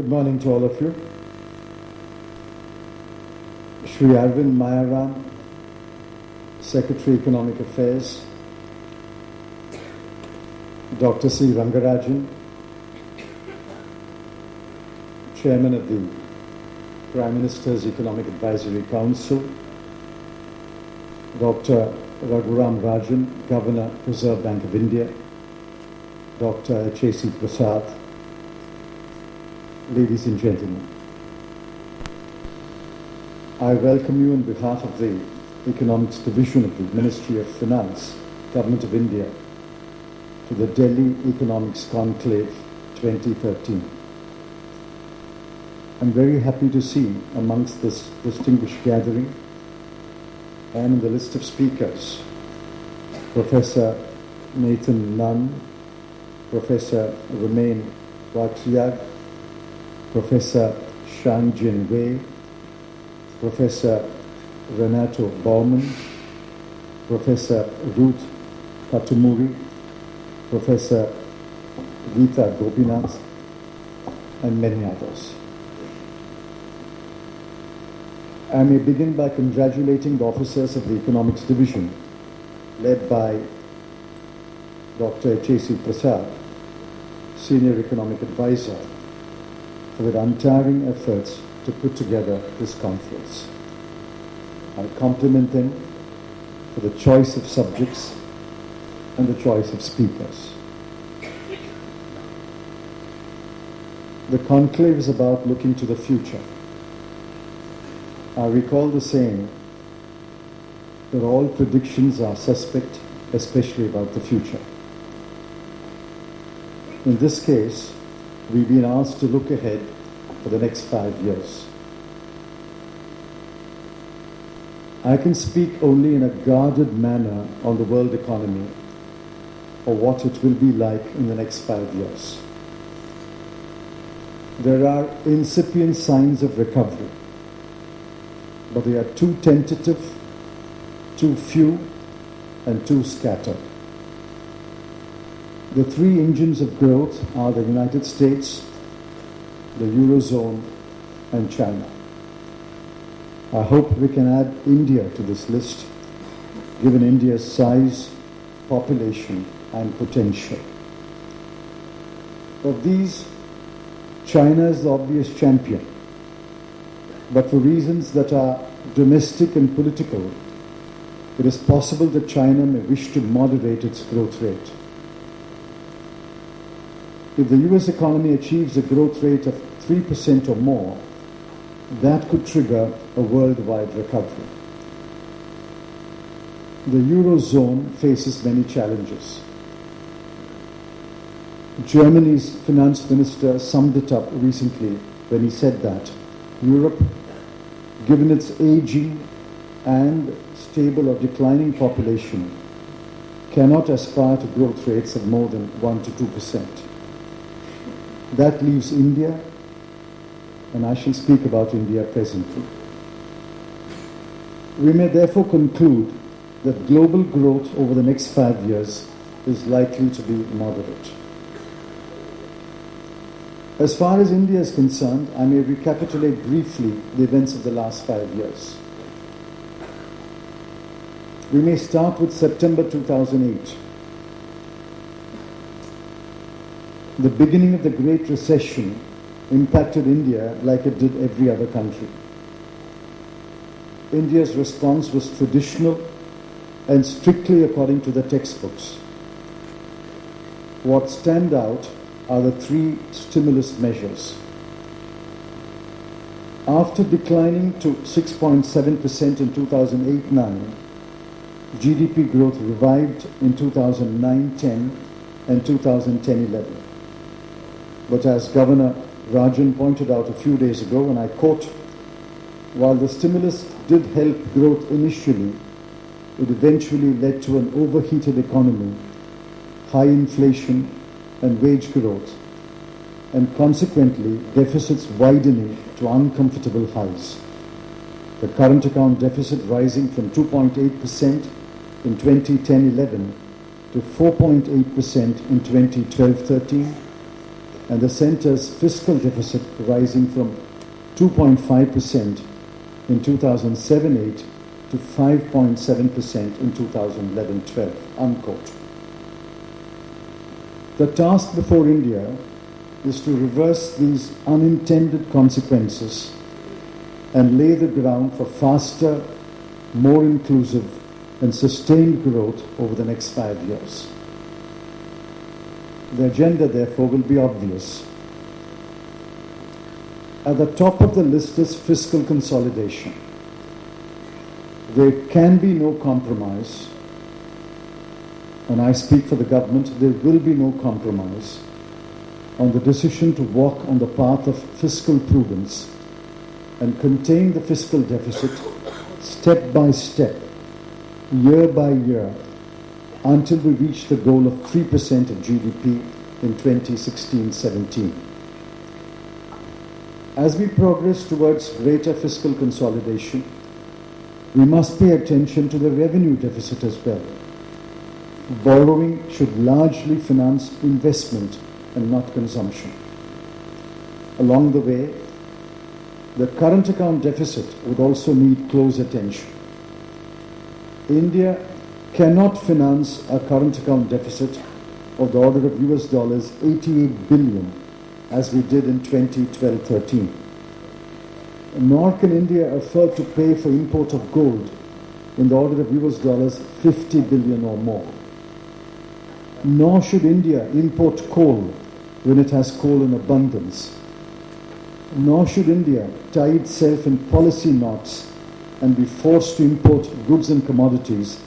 Good morning to all of you. Shri Arvind Mayaram, Secretary Economic Affairs, Dr. C. Rangarajan, Chairman of the Prime Minister's Economic Advisory Council, Dr. Raghuram Rajan, Governor, Reserve Bank of India, Dr. H.A.C. Prasad, ladies and gentlemen, I welcome you on behalf of the Economics Division of the Ministry of Finance, Government of India, to the Delhi Economics Conclave 2013. I'm very happy to see amongst this distinguished gathering and in the list of speakers, Professor Nathan Nunn, Professor Romain Waxiag, Professor Shangjin Wei, Professor Renato Baumann, Professor Ruth Katumuri, Professor Geeta Gopinath, and many others. I may begin by congratulating the officers of the Economics Division, led by Dr. H.A.C. Prasad, Senior Economic Advisor, for their untiring efforts to put together this conference. I compliment them for the choice of subjects and the choice of speakers. The conclave is about looking to the future. I recall the saying that all predictions are suspect, especially about the future. In this case, we've been asked to look ahead for the next 5 years. I can speak only in a guarded manner on the world economy or what it will be like in the next 5 years. There are incipient signs of recovery, but they are too tentative, too few, and too scattered. The three engines of growth are the United States, the Eurozone, and China. I hope we can add India to this list, given India's size, population, and potential. Of these, China is the obvious champion, but for reasons that are domestic and political, it is possible that China may wish to moderate its growth rate. If the US economy achieves a growth rate of 3% or more, that could trigger a worldwide recovery. The Eurozone faces many challenges. Germany's finance minister summed it up recently when he said that Europe, given its aging and stable or declining population, cannot aspire to growth rates of more than 1 to 2%. That leaves India, and I shall speak about India presently. We may therefore conclude that global growth over the next 5 years is likely to be moderate. As far as India is concerned, I may recapitulate briefly the events of the last 5 years. We may start with September 2008. The beginning of the Great Recession impacted India like it did every other country. India's response was traditional and strictly according to the textbooks. What stand out are the three stimulus measures. After declining to 6.7% in 2008-9, GDP growth revived in 2009-10 and 2010-11. But as Governor Rajan pointed out a few days ago, and I quote, while the stimulus did help growth initially, it eventually led to an overheated economy, high inflation, and wage growth, and consequently deficits widening to uncomfortable highs. The current account deficit rising from 2.8% in 2010-11 to 4.8% in 2012-13, and the centre's fiscal deficit rising from 2.5% in 2007-8 to 5.7% in 2011-12, unquote. The task before India is to reverse these unintended consequences and lay the ground for faster, more inclusive and sustained growth over the next 5 years. The agenda, therefore, will be obvious. At the top of the list is fiscal consolidation. There can be no compromise, and I speak for the government, there will be no compromise on the decision to walk on the path of fiscal prudence and contain the fiscal deficit step by step, year by year, until we reach the goal of 3% of GDP in 2016-17. As we progress towards greater fiscal consolidation, we must pay attention to the revenue deficit as well. Borrowing should largely finance investment and not consumption. Along the way, the current account deficit would also need close attention. India cannot finance a current account deficit of the order of $88 billion as we did in 2012-13. Nor can India afford to pay for import of gold in the order of $50 billion or more. Nor should India import coal when it has coal in abundance. Nor should India tie itself in policy knots and be forced to import goods and commodities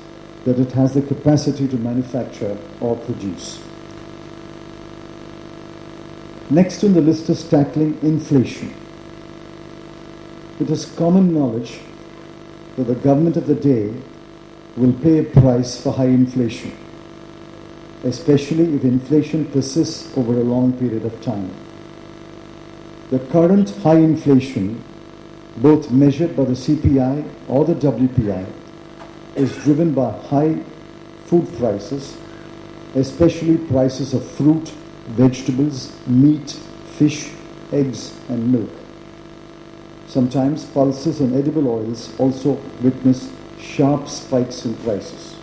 that it has the capacity to manufacture or produce. Next on the list is tackling inflation. It is common knowledge that the government of the day will pay a price for high inflation, especially if inflation persists over a long period of time. The current high inflation, both measured by the CPI or the WPI, is driven by high food prices, especially prices of fruit, vegetables, meat, fish, eggs, and milk. Sometimes pulses and edible oils also witness sharp spikes in prices.